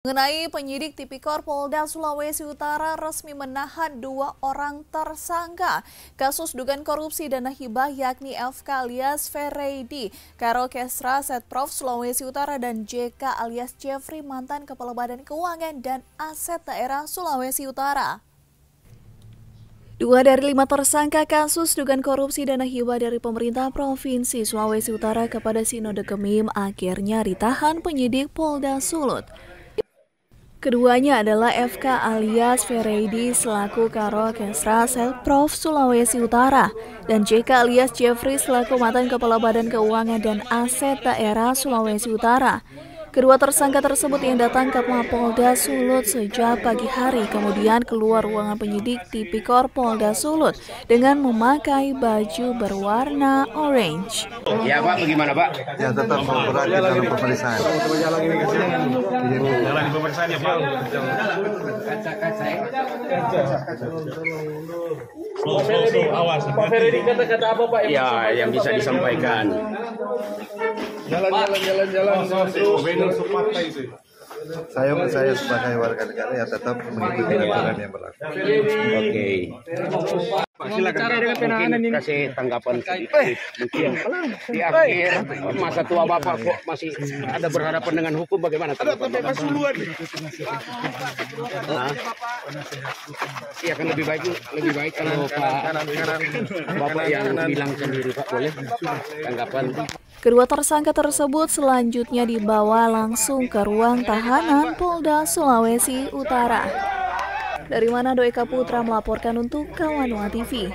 Mengenai penyidik Tipikor Polda Sulawesi Utara resmi menahan 2 orang tersangka kasus dugaan korupsi dana hibah yakni FK alias Fereidi, Karo Kesra Setprov Sulawesi Utara dan JK alias Jeffrey mantan Kepala Badan Keuangan dan Aset Daerah Sulawesi Utara. 2 dari 5 tersangka kasus dugaan korupsi dana hibah dari pemerintah Provinsi Sulawesi Utara kepada Sinode Kemim akhirnya ditahan penyidik Polda Sulut. Keduanya adalah FK alias Fereidi selaku Karo Kesra Setprov Sulawesi Utara dan JK alias Jeffrey selaku mantan Kepala Badan Keuangan dan Aset Daerah Sulawesi Utara. Kedua tersangka tersebut yang datang ke Mapolda Sulut sejak pagi hari kemudian keluar ruangan penyidik Tipikor Polda Sulut dengan memakai baju berwarna orange. Ya Pak, bagaimana Pak? Ya tetap berada dalam pemeriksaan. Jalan di pemeriksaan ya Pak. Pak Fereidi kata-kata apa Pak? Ya, yang bisa disampaikan. Jalan. Saya sebagai warga negara ya tetap mengikuti aturan yang berlaku. Oke. Mungkin kasih tanggapan sedikit. Mungkin di akhir masa tua Bapak kok masih ada berhadapan dengan hukum, bagaimana tanggapan Bapak? Iya kan lebih baik kalau Bapak yang bilang sendiri Pak, boleh tanggapan. Kedua tersangka tersebut selanjutnya dibawa langsung ke ruang tahanan Polda Sulawesi Utara. Dari Manado Eka Putra melaporkan untuk Kawanua TV.